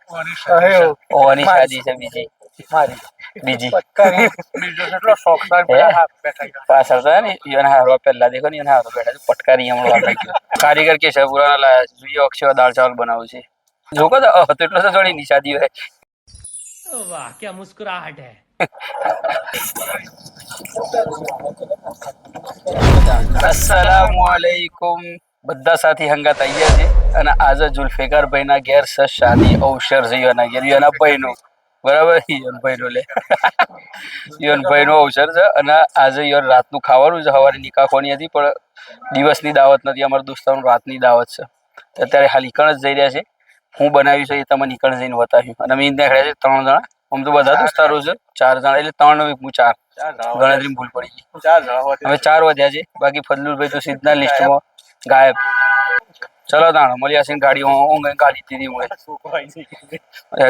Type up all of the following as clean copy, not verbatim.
ઓની શાદી છે બીજી મારી બીજી પાછળ તો ને ઈવન હારવા પહેલા દેખો ને હારો બેઠા છે પટકારી હમણાં લાગ્યો કારીગર કે છે પુરાના લાયા જોઈએ અક્ષય દાળ ચાવલ બનાવું છે જો કો તો એટલો તો થોડી ની શાદી હોય वाह क्या मुस्कुराहट है अस्सलामुअलैकुम બધા સાથી હંગાત આવ્યા છે અને આજે જુલ્ફિકારભાઈ ના ઘેર શાદી અવસર છે એના ઘેર એના ભાઈનો બરાબર ઈયનભાઈ નો લે ઈયનભાઈ નો અવસર છે અને આજે ઈયન રાતનું ખાવાનું છે સવારે નિકાહ કોની હતી પણ દિવસની દાવત નથી અમારા દોસ્તારોની રાતની દાવત છે અત્યારે હાલ ઈકણ જ જઈ રહ્યા છે હું બનાવ્યું છે એ તમને ઈકણ જઈને બતાવ્યું અને અમે નીકળ્યા છે 3 જણા આમ તો બધા દોસ્તારો છે 4 જણા એટલે 3 હું 4 ગણતરી ભૂલ પડી ગઈ 4 જણા હવે 4 વધ્યા છે બાકી ફજલુલભાઈ તો સીધના લિસ્ટમાં ગાયબ ચલો તાણ મળ્યા છે ગાડી હું ગાડી દીધી હું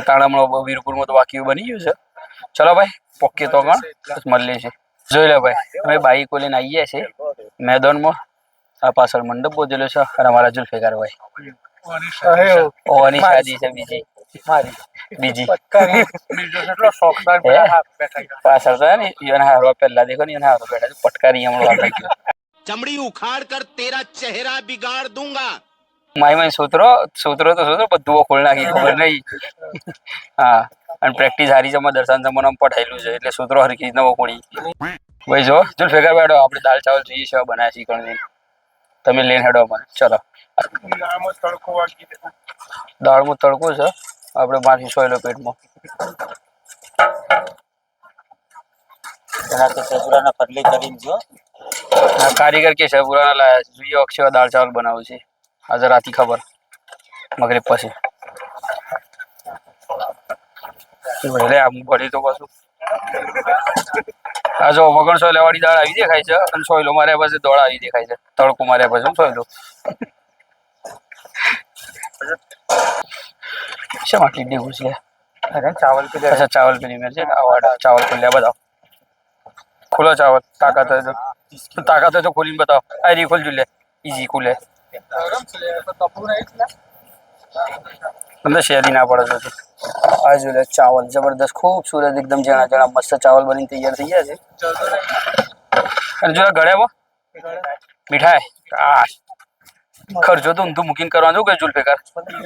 તાણામાં વીરપુરમાં તો વાકી બની ગયું છે ચલો ભાઈ પોકે તો ગણ મળીએ છે જોઈ લે ભાઈ અમે બાઈકો લઈને આવીએ છીએ મેદાનમાં આ પાછળ મંડપ બોધેલો છે અને અમારા જુલ્ફિકારભાઈ ઓની શાદી છે બીજી મારી બીજી પાછળ તો ને ઈવન હારવા પહેલા દેખો ને હારો બેઠા છે પટકારી હમણાં લાગ્યો चमड़ी उखाड़ कर तेरा चेहरा बिगाड़ दूंगा માય સૂત્રો બધું ખોલ નાખી ખબર નહીં હા અને પ્રેક્ટિસ હારી છે દર્શન જમવાનું પઠાયેલું છે એટલે સૂત્રો હરખી નવો કોણી ભાઈ જો ફેગર બેઠો આપણે દાળ ચાવલ જોઈએ છે બનાવ્યા છીએ કણ તમે લઈને હેડો મને ચલો દાળમાં તડકો છે આપણે મારી સોયલો પેટમાં કારીગર કે છે પુરાના લાયા જોઈએ અક્ષય દાળ ચાવલ બનાવું છે આજે રાતી ખબર મગરીબ પછી ભલે આમ પડી તો પાછું આ જો વગણ સોયલા વાળી દાળ આવી દેખાય છે અને સોયલો માર્યા પછી દોડ આવી દેખાય છે તડકો માર્યા પછી સોયલો શા માટે દેવું છે ચાવલ કે અચ્છા ચાવલ પેલી મેર છે ચાવલ ખોલ્યા બતાવો ખુલ્લો ચાવલ તાકાત હોય તો ખોલીને બતાવો આ રી ખોલજો લે ઈઝી ખુલે અંદર શેરી ના પડે છે આ જો લે ચાવલ જબરદસ્ત ખૂબસૂરત એકદમ જણા જણા મસ્ત ચાવલ બનીને તૈયાર થઈ ગયા છે અને જો ગળ્યા મીઠાઈ खर्चो तो उनको मुकिन करवा दो जुल्फिकार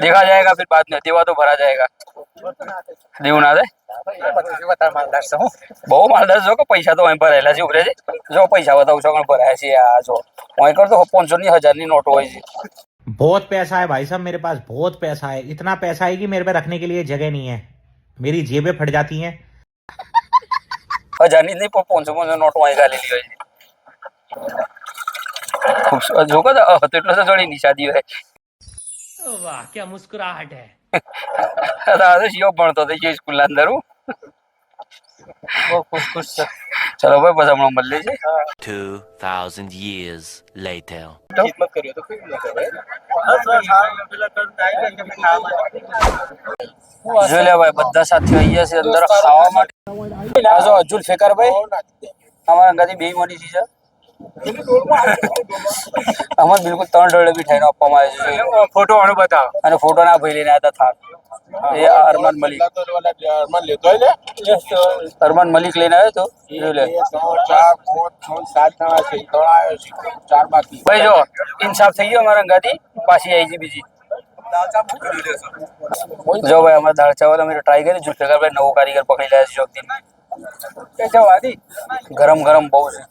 देखा जाएगा फिर बाद में देवा तो भरा जाएगा देव ना दे बहु मालदार जो को पैसा तो वहीं भरायेला છે ઉભરે છે જો પૈસા બતાવું છો પણ ભરાય છે આ જો વहीं कर तो 500 ની 1000 ની નોટ હોય છે बहुत पैसा है भाई साहब मेरे पास बहुत पैसा है इतना पैसा है कि मेरे पे रखने के लिए जगह नहीं है मेरी जेबें फट जाती हैं 1000 ની નહીં 500 નોટ વहीं ગાલેલી હોય છે खूबसूरत जो का तो એટલો તો થોડી ની શાદી હોય वाह क्या मुस्कुराहट है દાદા શિયો ભણતો તો જે સ્કૂલ અંદર હું બહુ ખુશ છે ચલો ભાઈ પછી હમણાં મળીએ છે 2000 years later ખિદમત કર્યો તો કોઈ જો લે ભાઈ બધા સાથે અહીંયા છે અંદર ખાવા માટે આ જો જુલ્ફિકાર ભાઈ અમારા ગાદી બે મોની છે અમાર બિલકુલ 3 ડોલર બી ઠાઈનો આપવામાં આવે છે ફોટો આનો બતાવ અને ફોટો ના ભાઈ લઈને આતા થાર એ અરમાન મલિક અરમાન લેતો લે અરમાન મલિક લઈને આવ્યો તો જો લે 4 5 6 7 ના છે તો આવ્યો છે 4 બાકી ભાઈ જો ઇન્સાફ થઈ ગયો અમારા ગાદી પાછી આવી છે બીજી જો ભાઈ અમાર દાળ ચાવલ અમે ટ્રાય કરી જુલ્ફિકાર ભાઈ નવો કારીગર પકડી લાયા છે જોકદીન કે છે વાદી ગરમ ગરમ બહુ છે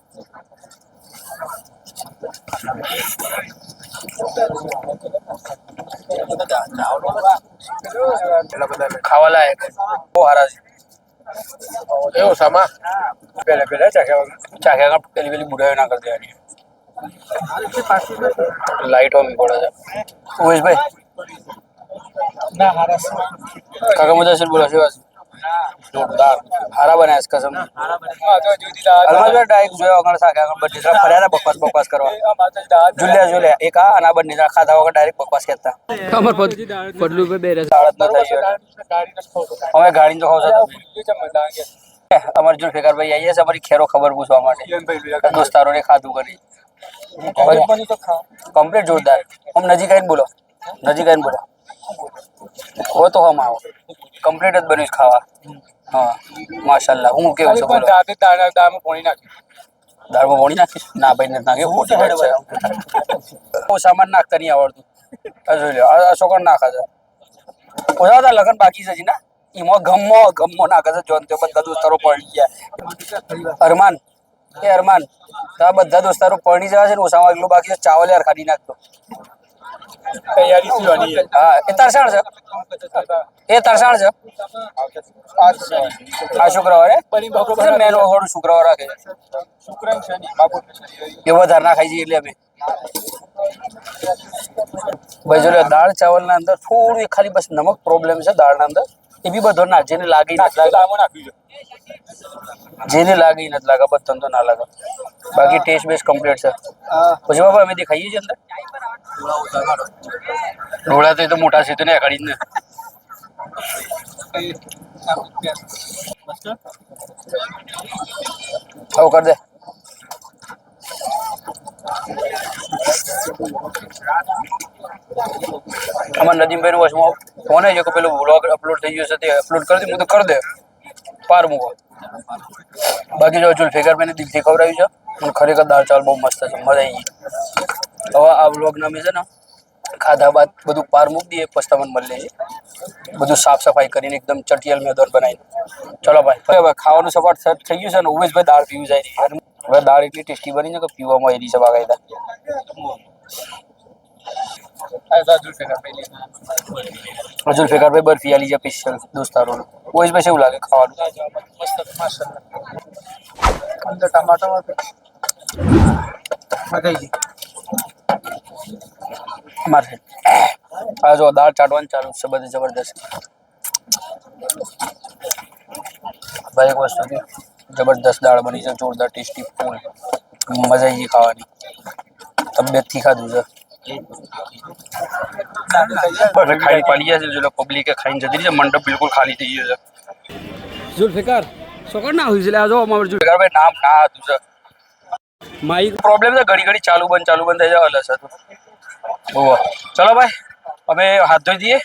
ખાવા લાયક બહુ હારા છે એવું સામા પેલા ચાખ્યા પેલી બુઢાઈ ના કરી દેવાની લાઈટ હોવી પડે છે ઉમેશભાઈ ના હારા કાકા મુજાસિર બોલો છે જોરદાર હારા બનાયા છે કસમ અલમા ડાયરેક્ટ જોયો વગર સાકા બંને ફર્યા બકવાસ કરવા જુલ્યા એક આ અને બંને ખાધા વગર ડાયરેક્ટ બકવાસ કરતા ખબર પડલું પે બેરે સાળત ન થઈ અમે ગાડી તો ખાવ અમાર જુલ્ફિકાર ભાઈ આયા છે અમારી ખેરો ખબર પૂછવા માટે દોસ્તારોને ખાધું કરી કમ્પ્લીટ જોરદાર નજીક આવીને બોલો હો તો હમ આવો કમ્પ્લીટ જ બન્યું છે ખાવા હા માશાલ્લાહ હું કેવું છું બોલો દાળમાં પોણી નાખીશ ના ભાઈ નથી નાખે ખોટી વાત છે બહુ સામાન નાખતા નહીં આવડતું આ જોઈ લો આ છોકરા નાખે છે ઓછા બધા લગન બાકી છે હજી ના એમાં ગમો નાખે છે જોન તે બધા દોસ્તારો પડી ગયા અરમાન અરમાન તારા બધા દોસ્તારો પરણી જવા છે ને ઓછામાં એટલું બાકી છે ચાવલ યાર ખાલી નાખતો હા એ તરસાણ છે આ શુક્રવારે મેનો થોડું શુક્રવાર રાખે એ વધારે ના ખાઈ જઈએ એટલે અમે ભાઈ જો દાળ ચાવલ ના અંદર થોડું ખાલી બસ નમક પ્રોબ્લેમ છે દાળ ના અંદર એ બી બધો ના જેને લાગી નથી લાગે બધો તો ના લાગે બાકી ટેસ્ટ બેસ્ટ કમ્પ્લીટ છે પછી બાબા અમે ખાઈએ છીએ અંદર ઢોળા તો એ તો મોટા છે તો ને અગાડી ને આવું કર દે અમારા નદીમભાઈ નું વચમાં ફોન આવી કે પેલું વ્લોગ અપલોડ થઈ ગયો છે તે અપલોડ કરી દે હું તો કરી દે પાર મૂકો બાકી જો જુલ્ફિકારભાઈને દિલથી ખવડાવ્યું છે અને ખરેખર દાળ ચાવલ બહુ મસ્ત છે મજા આવી ગઈ હવે આ વ્લોગના અમે છે ને ખાધા બાદ બધું પાર મૂકી દઈએ પછી તમને મળી લઈએ બધું સાફ સફાઈ કરીને એકદમ ચટિયાલ મેદોન બનાવીને ચલો ભાઈ હવે ખાવાનું સપાટ થઈ ગયું છે ને ઉમેશભાઈ દાળ પીવું જાય હવે દાળ એટલી ટેસ્ટી બની છે કે પીવામાં એરી છે બાગાયતા જુલ્ફિકારભાઈ બરફી આલી છે સ્પેશિયલ દોસ્તારોનું ઉમેશભાઈ શું લાગે ખાવાનું મારે આ જો દાળ ચાટવાનું ચાલુ છે બધી જબરદસ્ત ભાઈ એક વસ્તુ જબરદસ્ત દાળ બની છે જોરદાર ટેસ્ટી ફૂલ મજા આવી ગઈ ખાવાની તબિયતથી ખાધું છે ખાઈ પાડી ગયા છે જો પબ્લિકે ખાઈને જતી રહી છે મંડપ બિલકુલ ખાલી થઈ ગયો છે જુલ્ફિકાર શું ના હોય છે આ જો અમારું જુલ્ફિકાર ભાઈ નામ ના હતું છે માઇક પ્રોબ્લેમ છે ઘડી ચાલુ બંધ થઈ જાય હલે છે ઓહો ચલો ભાઈ અમે હાથ ધોઈ દઈએ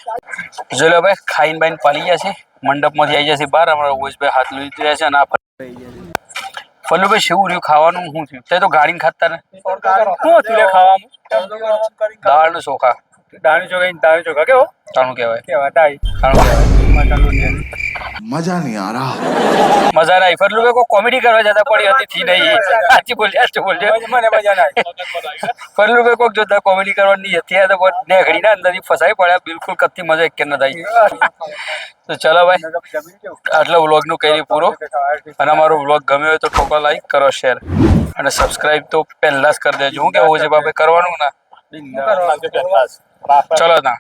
જોઈ લો ભાઈ ખાઈને બાઈને પાલી ગયા છે મંડપમાંથી આવી જશે બહાર અમારા ઓવેશભાઈ હાથ લઈ રહ્યા છે અને આ ફલ્લુભાઈ શું રહ્યું ખાવાનું શું થયું તે તો ગાડીને ખાતા ને શું હતું ખાવાનું દાળ નું ચોખા કેવો તાણું કહેવાય मजा नहीं आ रहा મજા ના આવી ફલ્લુભાઈ કોઈ કોમેડી કરવા જતા પડી હતી થી નહીં સાચી બોલ્યા મને મજા ના આવી ફલ્લુભાઈ કોઈક જોતા કોમેડી કરવાની હતી તો ને ઘડી ના અંદરથી ફસાઈ પડ્યા બિલકુલ કત્તી મજા એક ન થઈ તો ચલો ભાઈ આટલો વ્લોગ નું કરી પૂરો અને અમારો વ્લોગ ગમ્યો હોય તો ઠોકો લાઈક કરો શેર અને સબસ્ક્રાઇબ તો પહેલા જ કરી દેજો હું કેવું છે બાપે કરવાનું ના ચલો ના